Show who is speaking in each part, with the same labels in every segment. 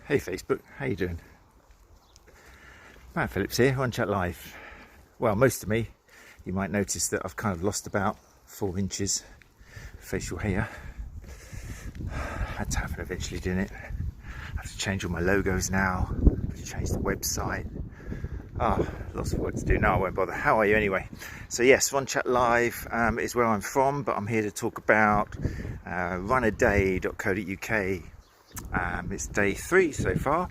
Speaker 1: Hey Facebook, how you doing? Matt Phillips here, One Chat Live. Well, most of me, you might notice that I've kind of lost about 4 inches facial hair. Had to happen eventually, didn't it? I have to change all my logos now, I have to change the website. Lots of work to do. No, I won't bother. How are you anyway? So yes, One Chat Live is where I'm from, but I'm here to talk about runaday.co.uk. It's day 3 so far.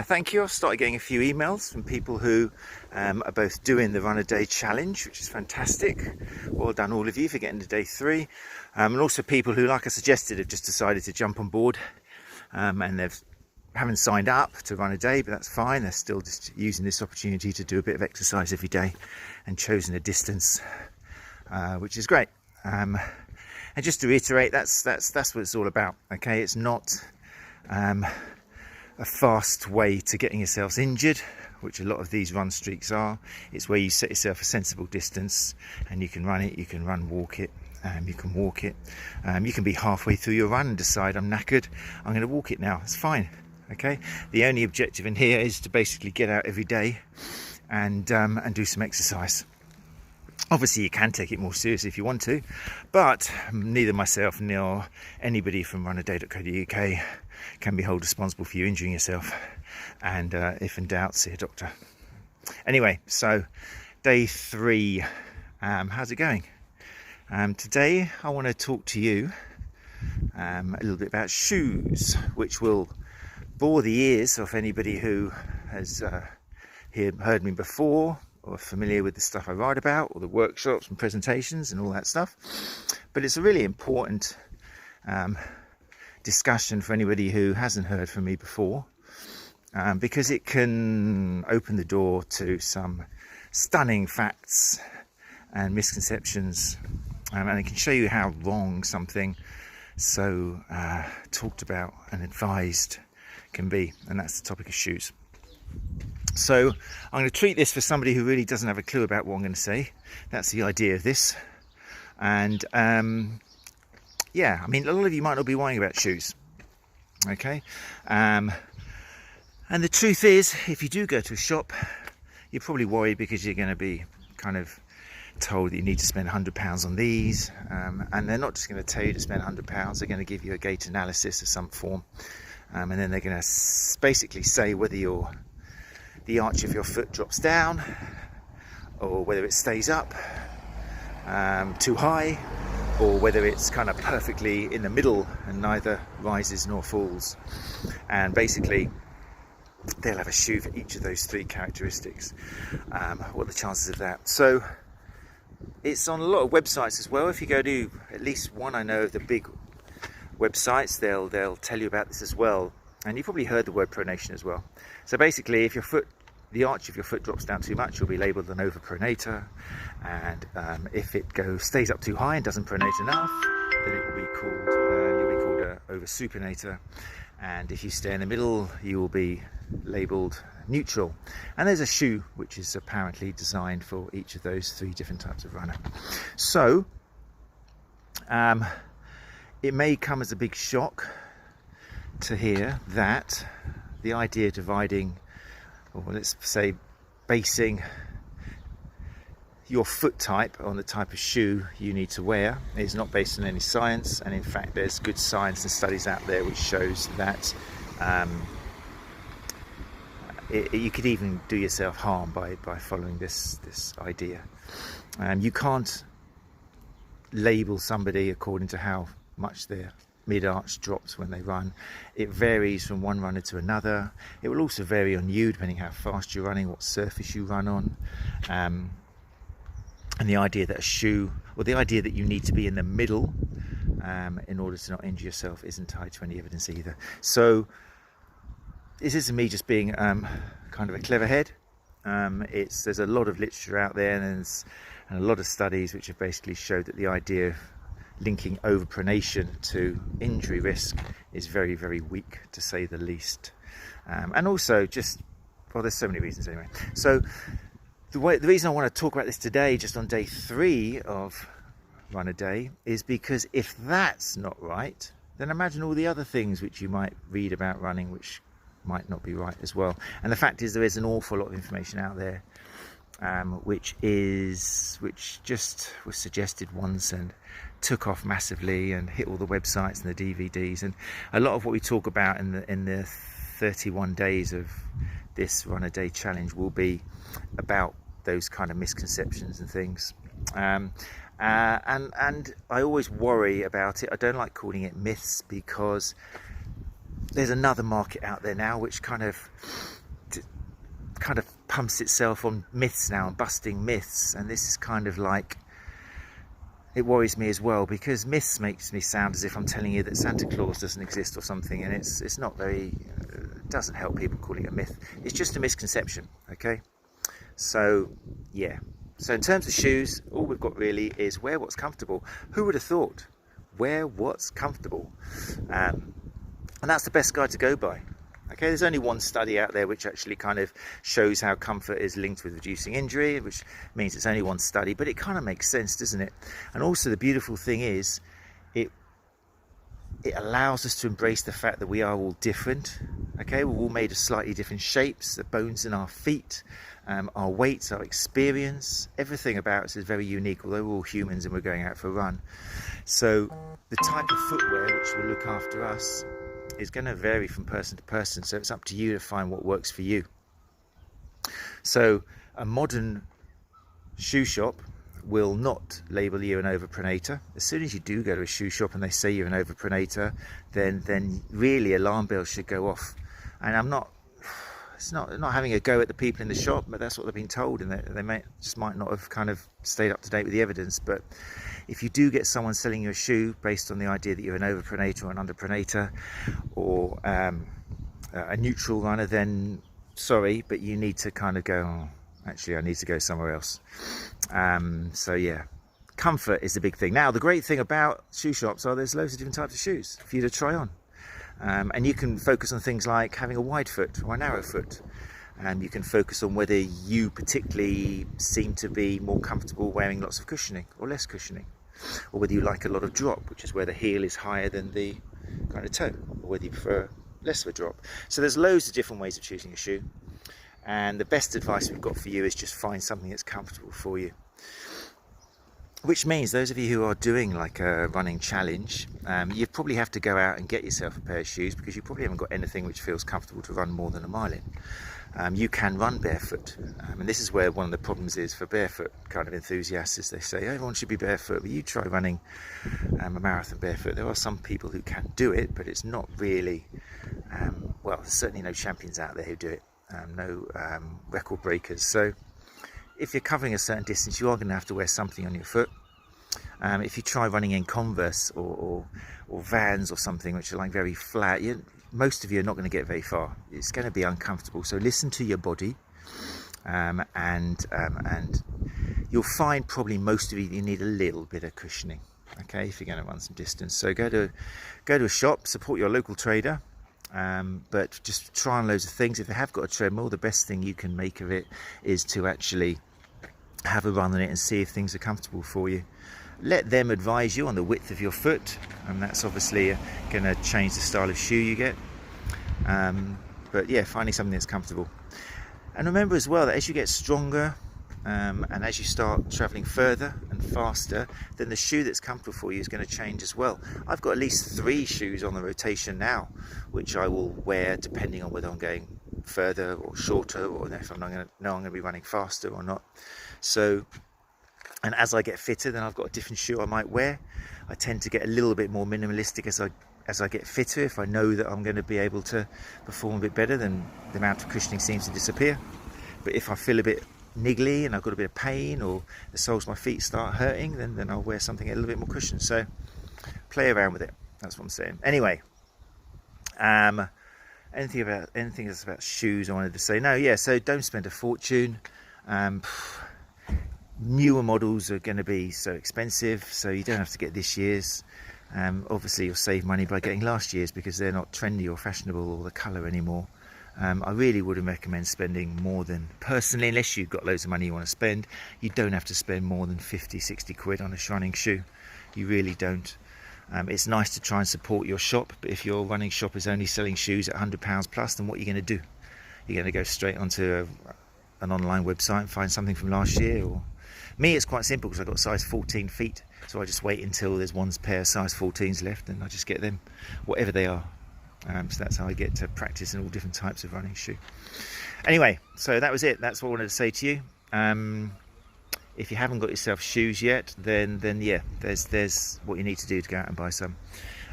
Speaker 1: Thank you. I've started getting a few emails from people who are both doing the Runaday challenge, which is fantastic. Well done all of you for getting to day 3. And also people who, like I suggested, have just decided to jump on board and they haven't signed up to Runaday, but that's fine. They're still just using this opportunity to do a bit of exercise every day and chosen a distance, which is great. And just to reiterate, that's what it's all about. Okay, it's not a fast way to getting yourselves injured, which a lot of these run streaks are. It's where you set yourself a sensible distance and you can run it, you can walk it, you can walk it. You can be halfway through your run and decide, I'm knackered, I'm going to walk it now. It's fine. Okay, the only objective in here is to basically get out every day and do some exercise. Obviously you can take it more seriously if you want to, but neither myself nor anybody from runaday.co.uk can be held responsible for you injuring yourself, and if in doubt, see a doctor. Anyway, so day 3, how's it going? Today I want to talk to you a little bit about shoes, which will bore the ears of anybody who has heard me before or familiar with the stuff I write about, or the workshops and presentations and all that stuff. But it's a really important discussion for anybody who hasn't heard from me before, because it can open the door to some stunning facts and misconceptions, and it can show you how wrong something so talked about and advised can be, and that's the topic of shoes. So I'm going to treat this for somebody who really doesn't have a clue about what I'm going to say. That's the idea of this. And yeah, I mean, a lot of you might not be worrying about shoes. Okay. And the truth is, if you do go to a shop, you're probably worried because you're going to be kind of told that you need to spend £100 on these. And they're not just going to tell you to spend £100. They're going to give you a gait analysis of some form. And then they're going to basically say whether the arch of your foot drops down or whether it stays up too high, or whether it's kind of perfectly in the middle and neither rises nor falls. And basically they'll have a shoe for each of those 3 characteristics. What are the chances of that? So it's on a lot of websites as well. If you go to at least one, I know, of the big websites, they'll tell you about this as well. And you've probably heard the word pronation as well. So basically, if the arch of your foot drops down too much, you'll be labelled an overpronator. And if it stays up too high and doesn't pronate enough, then it will be called you'll be called an oversupinator. And if you stay in the middle, you will be labelled neutral. And there's a shoe which is apparently designed for each of those 3 different types of runner. So it may come as a big shock to hear that the idea of dividing, or let's say basing your foot type on the type of shoe you need to wear is not based on any science. And in fact, there's good science and studies out there which shows that you could even do yourself harm by following this idea. You can't label somebody according to how much their mid-arch drops when they run. It varies from one runner to another. It will also vary on you, depending how fast you're running, what surface you run on. And the idea that a shoe, or the idea that you need to be in the middle in order to not injure yourself, isn't tied to any evidence either. So this isn't me just being kind of a clever head. There's a lot of literature out there, and a lot of studies which have basically showed that the idea of linking overpronation to injury risk is very, very weak, to say the least. And also there's so many reasons anyway. So the reason I want to talk about this today, just on day 3 of Runaday, is because if that's not right, then imagine all the other things which you might read about running which might not be right as well. And the fact is, there is an awful lot of information out there, which just was suggested once and took off massively and hit all the websites and the DVDs. And a lot of what we talk about in the 31 days of this Runaday challenge will be about those kind of misconceptions and things. And I always worry about it. I don't like calling it myths, because there's another market out there now which kind of pumps itself on myths now and busting myths, and this is kind of like, it worries me as well, because myths makes me sound as if I'm telling you that Santa Claus doesn't exist or something, and it's not very, it doesn't help people calling it a myth. It's just a misconception, okay? So yeah, so in terms of shoes, all we've got really is wear what's comfortable. Who would have thought? Wear what's comfortable, and that's the best guide to go by. Okay, there's only one study out there which actually kind of shows how comfort is linked with reducing injury, which means it's only one study, but it kind of makes sense, doesn't it? And also the beautiful thing is, it allows us to embrace the fact that we are all different. Okay, we're all made of slightly different shapes, the bones in our feet, our weights, our experience, everything about us is very unique, although we're all humans and we're going out for a run. So the type of footwear which will look after us is going to vary from person to person, so it's up to you to find what works for you. So a modern shoe shop will not label you an overpronator. As soon as you do go to a shoe shop and they say you're an overpronator, then really alarm bells should go off. And I'm not having a go at the people in the shop, but that's what they've been told, and they might not have kind of stayed up to date with the evidence. But if you do get someone selling you a shoe based on the idea that you're an overpronator or an underpronator, or a neutral runner, then sorry, but you need to kind of go, oh, actually I need to go somewhere else. So yeah, comfort is the big thing. Now the great thing about shoe shops are there's loads of different types of shoes for you to try on. And you can focus on things like having a wide foot or a narrow foot. You can focus on whether you particularly seem to be more comfortable wearing lots of cushioning or less cushioning, or whether you like a lot of drop, which is where the heel is higher than the kind of toe, or whether you prefer less of a drop. So there's loads of different ways of choosing a shoe, and the best advice we've got for you is just find something that's comfortable for you. Which means those of you who are doing like a running challenge, you probably have to go out and get yourself a pair of shoes, because you probably haven't got anything which feels comfortable to run more than a mile in. You can run barefoot, and this is where one of the problems is for barefoot kind of enthusiasts, is they say everyone should be barefoot, but you try running a marathon barefoot. There are some people who can do it, but it's not really, well, there's certainly no champions out there who do it, no record breakers. So if you're covering a certain distance, you are going to have to wear something on your foot. If you try running in Converse or Vans or something which are like very flat, most of you are not going to get very far. It's going to be uncomfortable. So listen to your body, and you'll find probably most of you need a little bit of cushioning. Okay, if you're going to run some distance, so go to a shop, support your local trader. But just try on loads of things. If they have got a treadmill, the best thing you can make of it is to actually have a run on it and see if things are comfortable for you. Let them advise you on the width of your foot, and that's obviously going to change the style of shoe you get. But yeah, finding something that's comfortable. And remember as well that as you get stronger, and as you start traveling further and faster, then the shoe that's comfortable for you is going to change as well. I've got at least 3 shoes on the rotation now, which I will wear depending on whether I'm going further or shorter, or if I'm going to be running faster or not. So, and as I get fitter, then I've got a different shoe I might wear. I tend to get a little bit more minimalistic as I get fitter. If I know that I'm going to be able to perform a bit better, then the amount of cushioning seems to disappear. But if I feel a bit niggly and I've got a bit of pain, or the soles of my feet start hurting, then I'll wear something a little bit more cushion. So play around with it. That's what I'm saying. Anyway, anything else about shoes I wanted to say? No, yeah. So don't spend a fortune. Newer models are going to be so expensive, so you don't have to get this year's. Obviously you'll save money by getting last year's, because they're not trendy or fashionable or the colour anymore. I really wouldn't recommend spending more than, personally, unless you've got loads of money you want to spend, you don't have to spend more than 50-60 quid on a running shoe. You really don't. It's nice to try and support your shop, but if your running shop is only selling shoes at £100 plus, then what are you going to do? You're going to go straight onto an online website and find something from last year? Or me, it's quite simple because I've got size 14 feet, so I just wait until there's one pair of size 14s left and I just get them, whatever they are. So that's how I get to practice in all different types of running shoe. Anyway, so that was it. That's what I wanted to say to you. If you haven't got yourself shoes yet, then yeah, there's what you need to do to go out and buy some.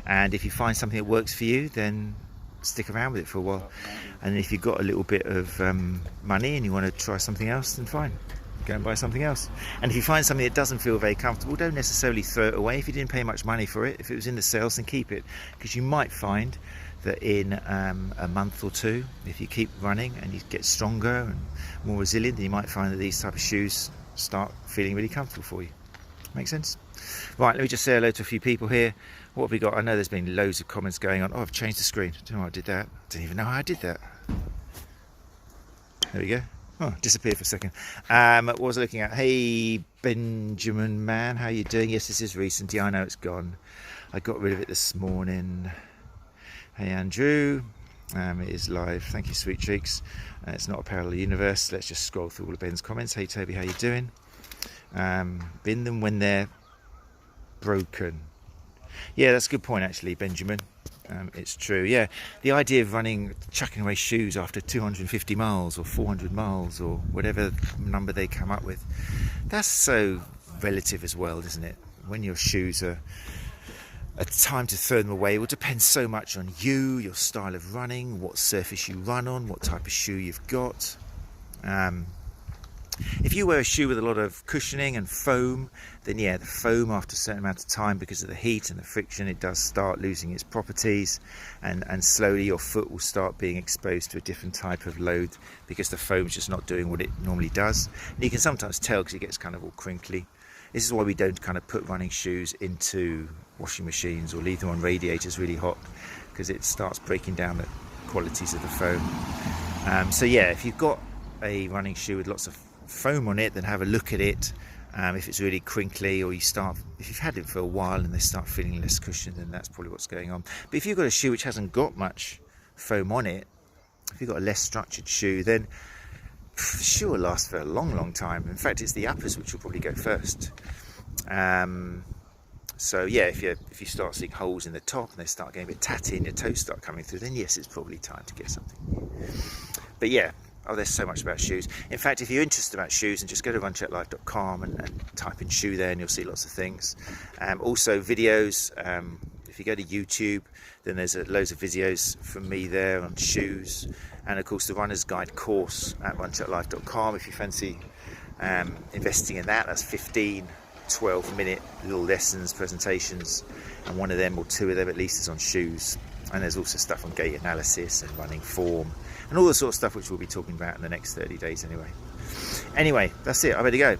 Speaker 1: And if you find something that works for you, then stick around with it for a while. And if you've got a little bit of money and you want to try something else, then fine, go and buy something else. And if you find something that doesn't feel very comfortable, don't necessarily throw it away. If you didn't pay much money for it, if it was in the sales, then keep it, because you might find that in a month or two, if you keep running and you get stronger and more resilient, then you might find that these type of shoes start feeling really comfortable for you. Make sense? Right, let me just say hello to a few people here. What have we got? I know there's been loads of comments going on. Oh, I've changed the screen. I don't know how I did that. I didn't even know how I did that. There we go. Oh, disappeared for a second. What was I looking at? Hey, Benjamin man, how you doing? Yes, this is recent. Yeah, I know it's gone. I got rid of it this morning. Hey, Andrew. It is live. Thank you, sweet cheeks. It's not a parallel universe. Let's just scroll through all of Ben's comments. Hey, Toby, how you doing? Bin them when they're broken. Yeah, that's a good point, actually, Benjamin. It's true. Yeah, the idea of chucking away shoes after 250 miles or 400 miles or whatever number they come up with, that's so relative as well, isn't it? When your shoes are a time to throw them away will depend so much on you, your style of running, what surface you run on, what type of shoe you've got. If you wear a shoe with a lot of cushioning and foam, then yeah, the foam after a certain amount of time, because of the heat and the friction, it does start losing its properties, and slowly your foot will start being exposed to a different type of load because the foam's just not doing what it normally does. And you can sometimes tell because it gets kind of all crinkly. This is why we don't kind of put running shoes into washing machines or leave them on radiators really hot, because it starts breaking down the qualities of the foam. So yeah, if you've got a running shoe with lots of foam on it, then have a look at it. If it's really crinkly, or if you've had it for a while and they start feeling less cushioned, then that's probably what's going on. But if you've got a shoe which hasn't got much foam on it, if you've got a less structured shoe, then the shoe will last for a long time. In fact, it's the uppers which will probably go first. So yeah, if you start seeing holes in the top and they start getting a bit tatty and your toes start coming through, then yes, it's probably time to get something new. But yeah, there's so much about shoes. In fact, if you're interested about shoes, and just go to runchecklife.com and type in shoe there, and you'll see lots of things. Also videos. If you go to YouTube, then there's loads of videos from me there on shoes, and of course the runner's guide course at runchecklife.com. If you fancy investing in that, that's 15 12-minute little lessons, presentations, and one of them or two of them at least is on shoes. And there's also stuff on gait analysis and running form and all the sort of stuff which we'll be talking about in the next 30 days anyway. That's it, I better go.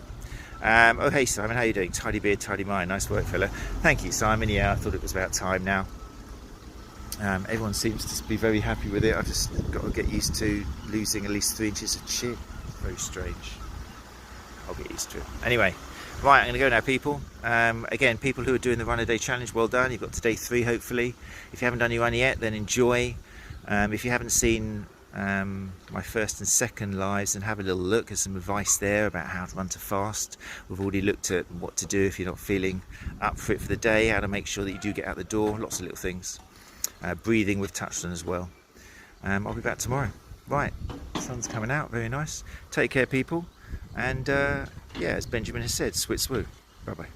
Speaker 1: Oh hey Simon, how you doing? Tidy beard, tidy mind. Nice work, fella. Thank you, Simon. Yeah, I thought it was about time now. Everyone seems to be very happy with it. I've just got to get used to losing at least 3 inches of chin. Very strange. I'll get used to it. Anyway, right, I'm going to go now, people. Again, people who are doing the Runaday Challenge, well done. You've got to day 3, hopefully. If you haven't done your run yet, then enjoy. If you haven't seen my first and second lives, then have a little look at some advice there about how to run to fast. We've already looked at what to do if you're not feeling up for it for the day, how to make sure that you do get out the door, lots of little things. Breathing we've touched on as well. I'll be back tomorrow. Right, sun's coming out, very nice. Take care, people. And yeah, as Benjamin has said, swit swoo. Bye bye.